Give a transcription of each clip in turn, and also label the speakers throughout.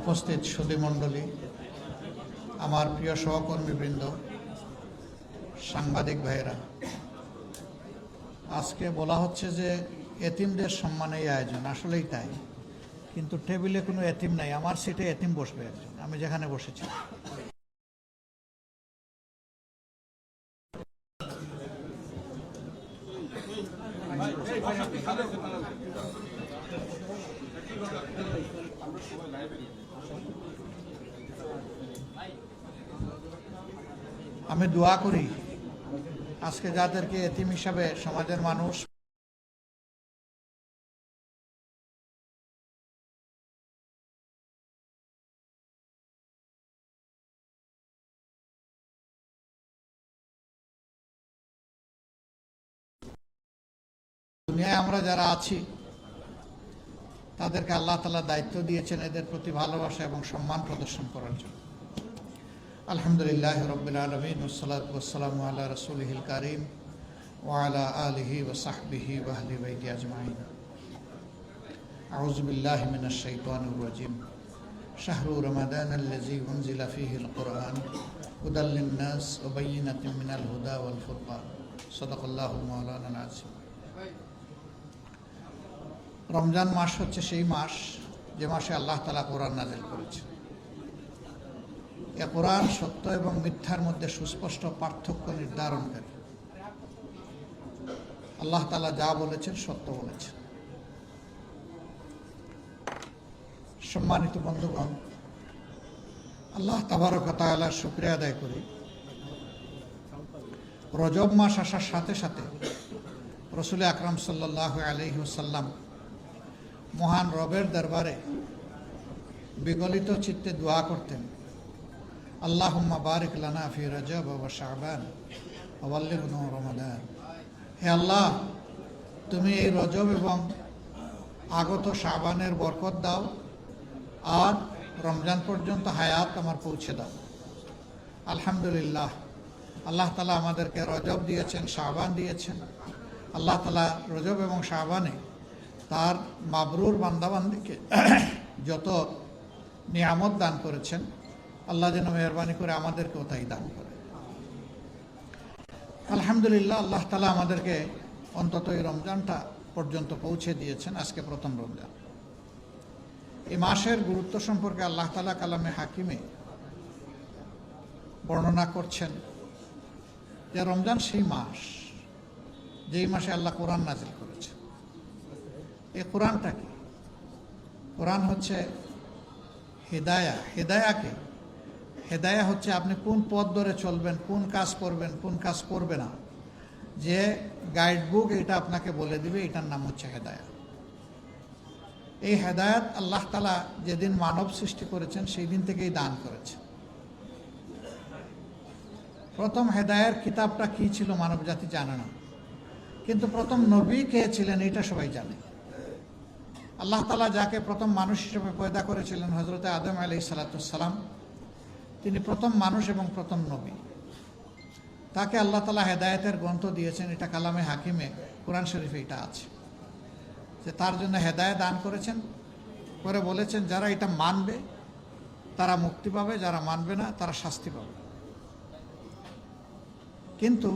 Speaker 1: উপস্থিত সুধীমণ্ডলী, আমার প্রিয় সহকর্মীবৃন্দ, সাংবাদিক ভাইয়েরা, আজকে বলা হচ্ছে যে এতিমদের সম্মানে এই আয়োজন। আসলেই তাই, কিন্তু টেবিলে কোনো এতিম নাই। আমার সিটে এতিম বসবে একজন, আমি যেখানে বসেছি। আমি দোয়া করি আজকে যাদেরকে এতিম হিসাবে সমাজের মানুষ দুনিয়ায় আমরা যারা আছি তাদেরকে আল্লাহ তাআলা দায়িত্ব দিয়েছেন এদের প্রতি ভালোবাসা এবং সম্মান প্রদর্শন করার জন্য। আলহামদুলিল্লাহ রাব্বিল আলামিন, ওয়াসসালাতু ওয়াসসালামু আলা রাসূলিহিল কারীম ওয়া আলা আলিহি ওয়া সাহবিহি ওয়া আহলি বাইতি আজমাইন। আউযু বিল্লাহি মিনাশ শাইতানির রাজীম। শাহরু রমাদানাল্লাযী উনজিলা ফীহিল কুরআন হুদাল লিন-নাস ওয়া বায়্যিনাতিন মিনাল হুদা ওয়াল ফুরকান। সাদাকাল্লাহুল মাওলানাল আযীম। রমজান মাস হচ্ছে সেই মাস যে মাসে আল্লাহ তাআলা কোরআন নাযিল করেছেন। এ কোরআন সত্য এবং মিথ্যার মধ্যে সুস্পষ্ট পার্থক্য নির্ধারণকারী। আল্লাহ তাআলা যা বলেছেন সত্য বলেছেন। সম্মানিত বন্ধুগণ, আল্লাহ তাবারক ওয়া তাআলার শুকরিয়া আদায় করি। রজব মাস আসার সাথে সাথে রাসূল আকরাম সাল্লাল্লাহু আলাইহি ওয়াসাল্লাম মহান রবের দরবারে বিগলিত চিত্তে দোয়া করতেন, আল্লাহুম্মা বারিক লানা ফি রজব ওয়া শাবান ওয়া বাল্লিগনা রমাদান। হে আল্লাহ, তুমি এই রজব এবং আগত শাবানের বরকত দাও আর রমজান পর্যন্ত হায়াত আমার পৌঁছে দাও। আলহামদুলিল্লাহ, আল্লাহ তাআলা আমাদেরকে রজব দিয়েছেন, শাবান দিয়েছেন। আল্লাহ তাআলা রজব এবং শাবানে তার মাবরুর বান্দাবান্দিকে যত নিয়ামত দান করেছেন, আল্লাহ যেন মেহরবানি করে আমাদেরকেও তাই দান করে। আলহামদুলিল্লাহ, আল্লাহ তাআলা আমাদেরকে অন্তত এই রমজানটা পর্যন্ত পৌঁছে দিয়েছেন। আজকে প্রথম রমজান। এই মাসের গুরুত্ব সম্পর্কে আল্লাহ তাআলা কালামে হাকিমে বর্ণনা করছেন যে রমজান সেই মাস যেই মাসে আল্লাহ কোরআন নাযিল করেছেন। এই কোরআনটা কি? কোরআন হচ্ছে হেদায়া। হেদায়াকে হেদায়া হচ্ছে আপনি কোন পথ ধরে চলবেন, কোন কাজ করবেন, কোন কাজ করবে না, যে গাইড বুক এটা আপনাকে বলে দিবে, এটার নাম হচ্ছে হেদায়া। এই হেদায়াত আল্লাহ তাআলা যেদিন মানব সৃষ্টি করেছেন সেই দিন থেকেই দান করেছেন। প্রথম হেদায়ের কিতাবটা কি ছিল মানব জাতি জানে না, কিন্তু প্রথম নবী কে ছিলেন এটা সবাই জানে। আল্লাহ তাআলা যাকে প্রথম মানুষ হিসেবে পয়দা করেছিলেন, হযরত আদম আলাইহিস সালাম, তিনি প্রথম মানুষ এবং প্রথম নবী। তাকে আল্লাহ তাআলা হেদায়েতের গ্রন্থ দিয়েছেন। এটা কালামে হাকিমে কোরআন শরীফে এটা আছে যে তার জন্য হেদায়েত দান করেছেন, করে বলেছেন যারা এটা মানবে তারা মুক্তি পাবে, যারা মানবে না তারা শাস্তি পাবে। কিন্তু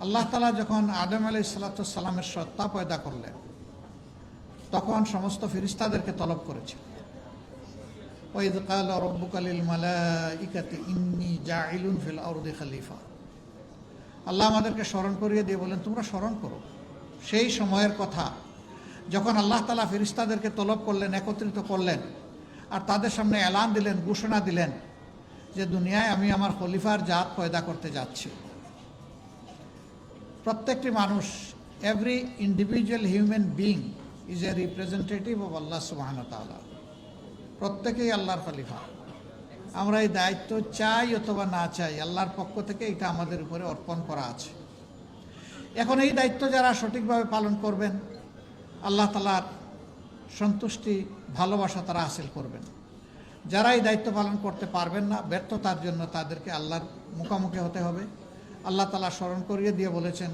Speaker 1: আল্লাহ তাআলা যখন আদম আলাইহিস সালামের সত্তা পয়দা করলেন, তখন সমস্ত ফেরেশতাদেরকে তলব করেছে, ওয়াইয ক্বালা রাব্বুকা লিল মালাইকাতি ইন্নী জাইলুন ফিল আরদি খলিফা। আল্লাহ আমাদেরকে স্মরণ করিয়ে দিয়ে বলেন, তোমরা স্মরণ করো সেই সময়ের কথা যখন আল্লাহ তাআলা ফেরেশতাদেরকে তলব করলেন, একত্রিত করলেন, আর তাদের সামনে এলান দিলেন, ঘোষণা দিলেন যে দুনিয়ায় আমি আমার খলিফার জাত পয়দা করতে যাচ্ছি। প্রত্যেকটি মানুষ, every individual human being is a representative of Allah সুবহানাহু ওয়া তাআলা। প্রত্যেকেই আল্লাহর খলিফা। আমরা এই দায়িত্ব চাই অথবা না চাই, আল্লাহর পক্ষ থেকে এটা আমাদের উপরে অর্পণ করা আছে। এখন এই দায়িত্ব যারা সঠিকভাবে পালন করবেন, আল্লাহ তাআলার সন্তুষ্টি, ভালোবাসা তারা হাসিল করবেন। যারা এই দায়িত্ব পালন করতে পারবেন না, ব্যর্থতার জন্য তাদেরকে আল্লাহর মুখোমুখি হতে হবে। আল্লাহ তাআলা স্মরণ করিয়ে দিয়ে বলেছেন,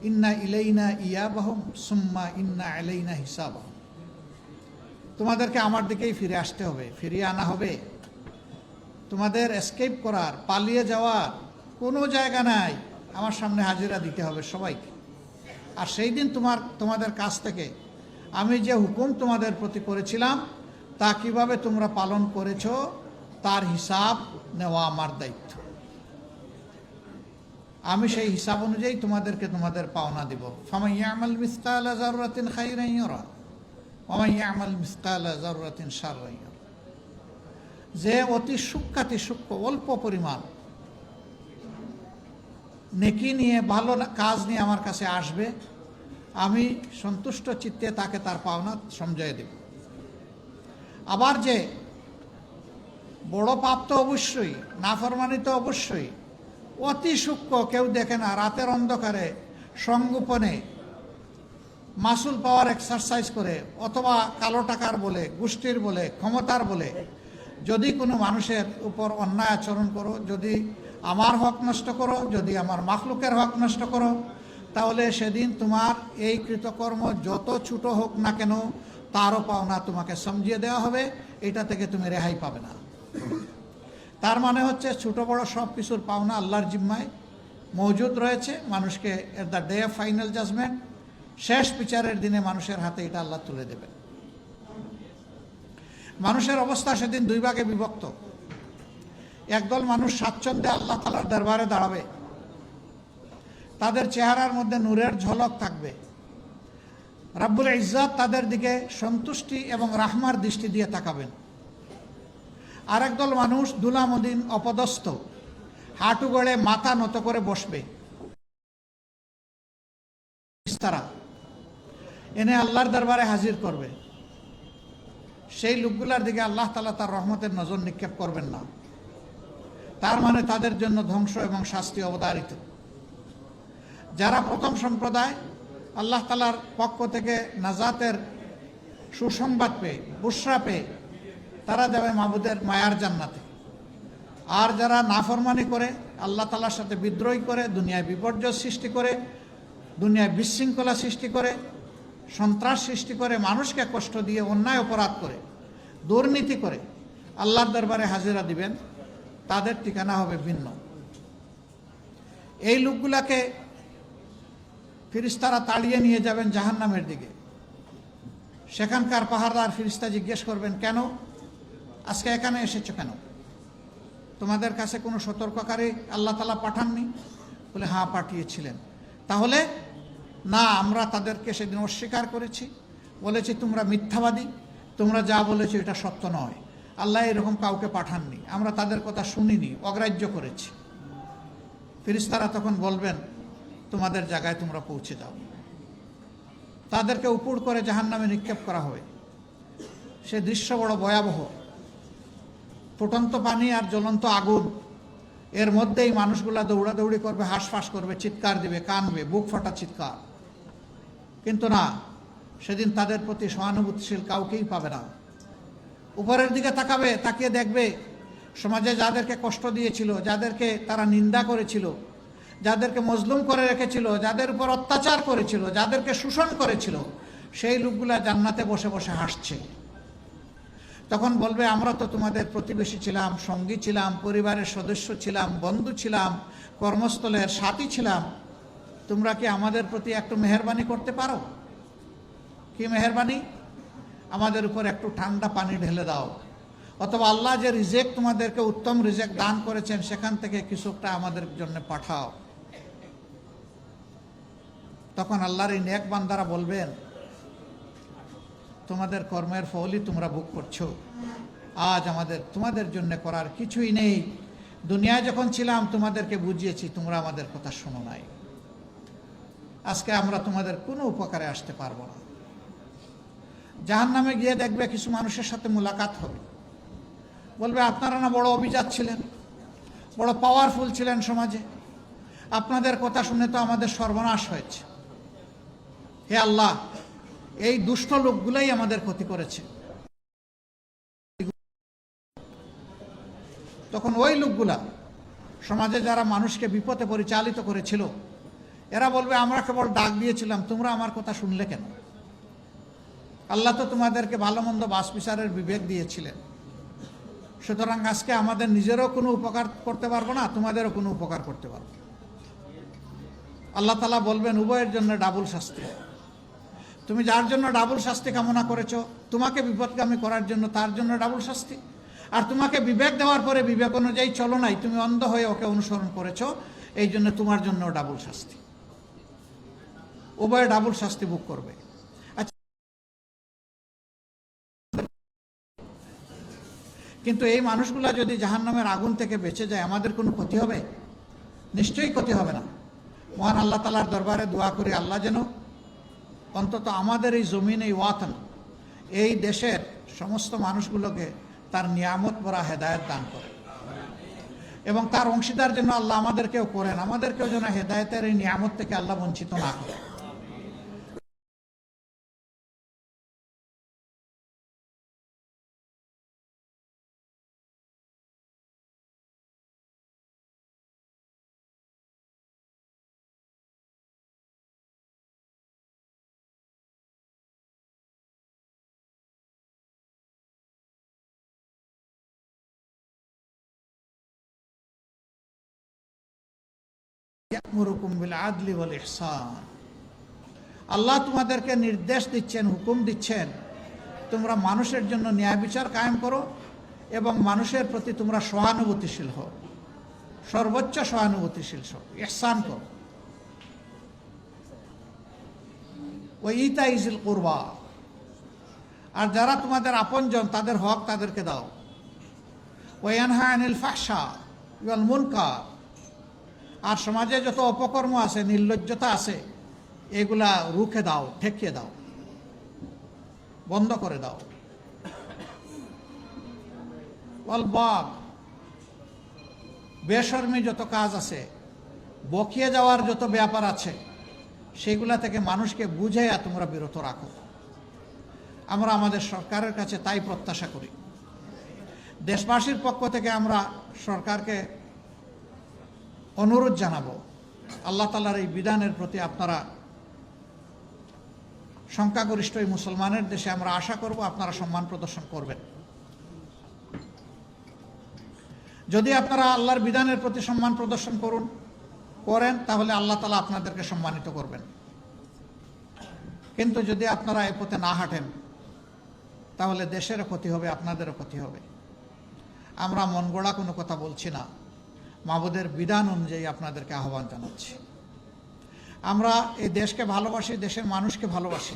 Speaker 1: ইন্না ইলাইনা ইয়াবাহুম সুম্মা ইন্না আলাইনা হিসাবাহুম। তোমাদেরকে আমার দিকেই ফিরে আসতে হবে, ফিরিয়ে আনা হবে। তোমাদের এসকেপ করার, পালিয়ে যাওয়ার কোনো জায়গা নাই। আমার সামনে হাজিরা দিতে হবে সবাইকে। আর সেই দিন তোমাদের কাছ থেকে আমি যে হুকুম তোমাদের প্রতি করেছিলাম তা কিভাবে তোমরা পালন করেছো তার হিসাব নেওয়া আমার দায়িত্ব। আমি সেই হিসাব অনুযায়ী তোমাদেরকে তোমাদের পাওনা দিব। ফামান ইয়ামাল মিসকালা যাররাতিন খাইরান ইয়ারা ওয়া মান ইয়ামাল মিসকালা যাররাতিন শাররান ইয়ারা। যে অতি সূক্ষ্মাতি সূক্ষ্ম অল্প পরিমাণ নেকি নিয়ে, ভালো কাজ নিয়ে আমার কাছে আসবে, আমি সন্তুষ্ট চিত্তে তাকে তার পাওনা সমঝাই দেব। আবার যে বড় পাপ তো অবশ্যই, নাফরমানি তো অবশ্যই, অতি সূক্ষ্ম কেউ দেখে না, রাতের অন্ধকারে সংগোপনে মাসুল পাওয়ার এক্সারসাইজ করে অথবা কালো টাকার বলে, গোষ্ঠীর বলে, ক্ষমতার বলে যদি কোনো মানুষের উপর অন্যায় আচরণ করো, যদি আমার হক নষ্ট করো, যদি আমার মাখলুকের হক নষ্ট করো, তাহলে সেদিন তোমার এই কৃতকর্ম যত ছোট হোক না কেন তারও পাওনা তোমাকে সমঝিয়ে দেওয়া হবে। এটা থেকে তুমি রেহাই পাবে না। তার মানে হচ্ছে ছোট বড় সব কিছুর পাওনা আল্লাহর জিম্মায় মজুদ রয়েছে। মানুষকে at the day of final judgment, শেষ বিচারের দিনে মানুষের হাতে এটা আল্লাহ তুলে দেবেন। মানুষের অবস্থা সেদিন দুই ভাগে বিভক্ত। একদল মানুষ স্বাচ্ছন্দ্যে আল্লাহ তাআলার দরবারে দাঁড়াবে, তাদের চেহারার মধ্যে নূরের ঝলক থাকবে, রাব্বুল ইজ্জত তাদের দিকে সন্তুষ্টি এবং রাহমার দৃষ্টি দিয়ে তাকাবেন। আর একদল মানুষ দুলামদিন অপদস্থ, হাঁটু গড়ে মাথা নত করে বসবে, তারা এনে আল্লাহর দরবারে হাজির করবে। সেই লোকগুলার দিকে আল্লাহ তাআলা তার রহমতের নজর নিক্ষেপ করবেন না। তার মানে তাদের জন্য ধ্বংস এবং শাস্তি অবধারিত। যারা প্রথম সম্প্রদায়, আল্লাহ তাআলার পক্ষ থেকে নাজাতের সুসংবাদ পেয়ে, বুশরা পেয়ে তারা যাবে মাবুদের মায়ার জান্নাতে। আর যারা নাফরমানি করে, আল্লাহ তাআলার সাথে বিদ্রোহী করে, দুনিয়ায় বিপর্যয় সৃষ্টি করে, দুনিয়ায় বিশৃঙ্খলা সৃষ্টি করে, সন্ত্রাস সৃষ্টি করে, মানুষকে কষ্ট দিয়ে অন্যায় অপরাধ করে, দুর্নীতি করে আল্লাহর দরবারে হাজিরা দিবেন, তাদের ঠিকানা হবে ভিন্ন। এই লোকগুলাকে ফেরেশতারা তাড়িয়ে নিয়ে যাবেন জাহান্নামের দিকে। সেখানকার পাহারাদার ফেরেশতা জিজ্ঞেস করবেন, কেন আজকে এখানে এসেছো কেন? তোমাদের কাছে কোনো সতর্ককারী আল্লাহ তাআলা পাঠাননি? বলে হ্যাঁ পাঠিয়েছিলেন। তাহলে না, আমরা তাদেরকে সেদিন অস্বীকার করেছি, বলেছি তোমরা মিথ্যাবাদী, তোমরা যা বলেছো এটা সত্য নয়, আল্লাহ এরকম কাউকে পাঠাননি, আমরা তাদের কথা শুনিনি, অগ্রাহ্য করেছি। ফেরেশতারা তখন বলবেন তোমাদের জায়গায় তোমরা পৌঁছে যাও। তাদেরকে উপুড় করে জাহান্নামে নিক্ষেপ করা হবে। সে দৃশ্য বড় ভয়াবহ। ফুটন্ত পানি আর জ্বলন্ত আগুন, এর মধ্যেই মানুষগুলা দৌড়াদৌড়ি করবে, হাঁসফাঁস করবে, চিৎকার দিবে, কানবে, বুক ফাটা চিৎকার। কিন্তু না, সেদিন তাদের প্রতি সহানুভূতিশীল কাউকেই পাবে না। উপরের দিকে তাকাবে, তাকিয়ে দেখবে সমাজে যাদেরকে কষ্ট দিয়েছিল, যাদেরকে তারা নিন্দা করেছিল, যাদেরকে মজলুম করে রেখেছিল, যাদের উপর অত্যাচার করেছিল, যাদেরকে শোষণ করেছিল, সেই লোকগুলা জান্নাতে বসে বসে হাসছে। তখন বলবে আমরা তো তোমাদের প্রতিবেশী ছিলাম, সঙ্গী ছিলাম, পরিবারের সদস্য ছিলাম, বন্ধু ছিলাম, কর্মস্থলের সাথী ছিলাম, তোমরা কি আমাদের প্রতি একটু মেহেরবানি করতে পারো? কি মেহেরবানি? আমাদের উপর একটু ঠান্ডা পানি ঢেলে দাও, অথবা আল্লাহ যে রিজেক তোমাদেরকে উত্তম রিজেক দান করেছেন সেখান থেকে কিছুটা আমাদের জন্য পাঠাও। তখন আল্লাহর এই নেক বান্দারা বলবেন তোমাদের কর্মের ফলই তোমরা ভোগ করছো, আজ আমাদের তোমাদের জন্য করার কিছুই নেই। দুনিয়ায় যখন ছিলাম তোমাদেরকে বুঝিয়েছি, তোমরা আমাদের কথা শোনো নাই, আজকে আমরা তোমাদের কোনো উপকারে আসতে পারবো না। জাহান্নামে গিয়ে দেখবে কিছু মানুষের সাথে মুলাকাত হবে, বলবে আপনারা না বড় অভিজাত ছিলেন, বড় পাওয়ারফুল ছিলেন সমাজে, আপনাদের কথা শুনে তো আমাদের সর্বনাশ হয়েছে। হে আল্লাহ, এই দুষ্ট লোকগুলাই আমাদের ক্ষতি করেছে। তখন ওই লোকগুলা সমাজে যারা মানুষকে বিপথে পরিচালিত করেছিল, এরা বলবে আমরা কেবল ডাক দিয়েছিলাম, তোমরা আমার কথা শুনলে কেন? আল্লাহ তো তোমাদেরকে ভালো মন্দ বাস বিচারের বিবেক দিয়েছিলেন, সুতরাং আজকে আমাদের নিজেরও কোনো উপকার করতে পারবো না, তোমাদেরও কোনো উপকার করতে পারবো। আল্লাহ তাআলা বলবেন উভয়ের জন্য ডাবল শাস্তি। তুমি যার জন্য ডাবল শাস্তি কামনা করেছো, তোমাকে বিপদগামী করার জন্য তার জন্য ডাবল শাস্তি, আর তোমাকে বিবেক দেওয়ার পরে বিবেক অনুযায়ী চলো নাই, তুমি অন্ধ হয়ে ওকে অনুসরণ করেছো, এই জন্য তোমার জন্য ডাবল শাস্তি। উভয়ে ডাবল শাস্তি ভোগ করবে। আচ্ছা, কিন্তু এই মানুষগুলা যদি জাহান্নামের আগুন থেকে বেঁচে যায়, আমাদের কোনো ক্ষতি হবে? নিশ্চয়ই ক্ষতি হবে না। মহান আল্লাহ তাআলার দরবারে দোয়া করি, আল্লাহ যেন অন্তত আমাদের এই জমিন, এই ওয়াতন, এই দেশের সমস্ত মানুষগুলোকে তার নিয়ামত ভরা হেদায়েত দান করে, এবং তার অংশীদার যেন আল্লাহ আমাদেরকেও করেন, আমাদেরকেও যেন হেদায়েতের এই নিয়ামত থেকে আল্লাহ বঞ্চিত না করে। ইয়া'মুরুকুম বিল আদলি ওয়াল ইহসান, আল্লাহ তোমাদেরকে নির্দেশ দিচ্ছেন, হুকুম দিচ্ছেন, তোমরা মানুষের জন্য ন্যায় বিচার কায়েম করো এবং মানুষের প্রতি তোমরা সহানুভূতিশীল হও, সর্বোচ্চ সহানুভূতিশীল হও, ইহসান করো। ওয়া ইতাই যিল কুরবা, আর যারা তোমাদের আপনজন তাদের হক তাদেরকে দাও। ওয়া ইয়ানহা আনিল ফাহশা ওয়াল মুনকার, আর সমাজে যত অপকর্ম আছে, নির্লজ্জতা আছে, এগুলা রুখে দাও, ঠেকিয়ে দাও, বন্ধ করে দাও। ওয়াল বাগ, বেশরমি যত কাজ আছে, বকিয়ে যাওয়ার যত ব্যাপার আছে, সেগুলা থেকে মানুষকে বুঝাইয়া তোমরা বিরত রাখো। আমরা আমাদের সরকারের কাছে তাই প্রত্যাশা করি। দেশবাসীর পক্ষ থেকে আমরা সরকারকে অনুরোধ জানাবো, আল্লাহ তাআলার এই বিধানের প্রতি আপনারা, সংখ্যাগরিষ্ঠ এই মুসলমানের দেশে আমরা আশা করব আপনারা সম্মান প্রদর্শন করবেন। যদি আপনারা আল্লাহর বিধানের প্রতি সম্মান প্রদর্শন করেন, তাহলে আল্লাহ তাআলা আপনাদেরকে সম্মানিত করবেন। কিন্তু যদি আপনারা এ পথে না হাঁটেন, তাহলে দেশেরও ক্ষতি হবে, আপনাদেরও ক্ষতি হবে। আমরা মন গড়া কোনো কথা বলছি না, মাবুদের বিধান অনুযায়ী আপনাদেরকে আহ্বান জানাচ্ছি। আমরা এই দেশকে ভালোবাসি, দেশের মানুষকে ভালোবাসি।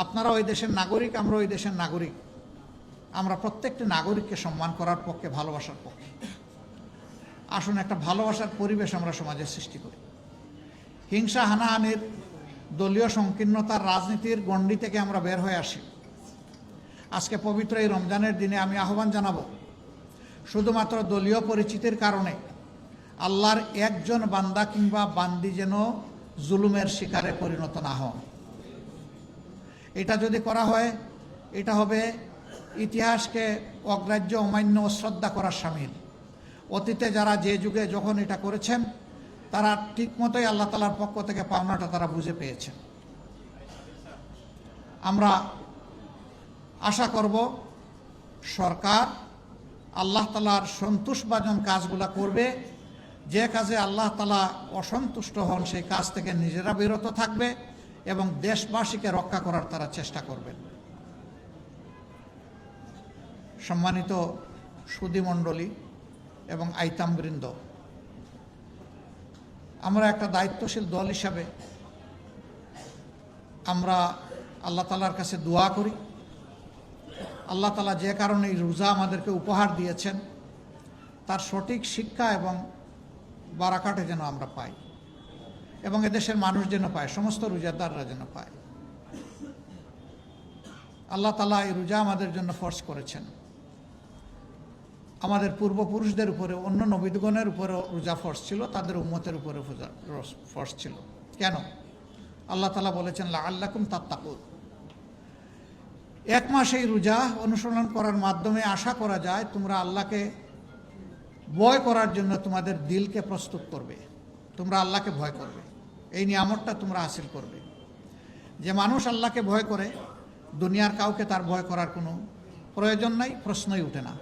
Speaker 1: আপনারা ওই দেশের নাগরিক, আমরা ওই দেশের নাগরিক। আমরা প্রত্যেকটি নাগরিককে সম্মান করার পক্ষে, ভালোবাসার পক্ষে। আসুন একটা ভালোবাসার পরিবেশ আমরা সমাজে সৃষ্টি করি। হিংসা, হানাহানির, দলীয় সংকীর্ণতার রাজনীতির গণ্ডি থেকে আমরা বের হয়ে আসি। আজকে পবিত্র এই রমজানের দিনে আমি আহ্বান জানাবো, শুধুমাত্র দলীয় পরিচিতির কারণে আল্লাহর একজন বান্দা কিংবা বান্দি যেন জুলুমের শিকারে পরিণত না হন। এটা যদি করা হয়, এটা হবে ইতিহাসকে অগ্রাহ্য, অমান্য, অশ্রদ্ধা করার শামিল। অতীতে যারা যে যুগে যখন এটা করেছেন, তারা ঠিকমতোই আল্লাহ তাআলার পক্ষ থেকে পাওনাটা তারা বুঝে পেয়েছেন। আমরা আশা করব সরকার আল্লাহ তাআলার সন্তুষ্টভাজন কাজগুলা করবে। যে কাজে আল্লাহ তাআলা অসন্তুষ্ট হন, সেই কাজ থেকে নিজেরা বিরত থাকবে এবং দেশবাসীকে রক্ষা করার তারা চেষ্টা করবেন। সম্মানিত সুধীমণ্ডলী এবং আইতামবৃন্দ, আমরা একটা দায়িত্বশীল দল হিসাবে আমরা আল্লাহ তাআলার কাছে দোয়া করি, আল্লাহ তাআলা যে কারণে এই রোজা আমাদেরকে উপহার দিয়েছেন, তার সঠিক শিক্ষা এবং বারাকাতে যেন আমরা পাই, এবং এদেশের মানুষ যেন পায়, সমস্ত রোজাদাররা যেন পায়। আল্লাহ তাআলা এই রোজা আমাদের জন্য ফরজ করেছেন। আমাদের পূর্বপুরুষদের উপরে, অন্য নবীগণের উপরেও রোজা ফরজ ছিল, তাদের উম্মতের উপরে ফরজ ছিল। কেন? আল্লাহ তাআলা বলেছেন লাআল্লাকুম তাত্তাকুন। এক মাস এই রোজা অনুসরণ করার মাধ্যমে আশা করা যায় তোমরা আল্লাহকে ভয় করার জন্য তোমাদের দিলকে প্রস্তুত করবে, তোমরা আল্লাহকে ভয় করবে, এই নিয়ামতটা তোমরা হাসিল করবে। যে মানুষ আল্লাহকে ভয় করে দুনিয়ার কাউকে তার ভয় করার কোনো প্রয়োজন নাই, প্রশ্নই ওঠে না।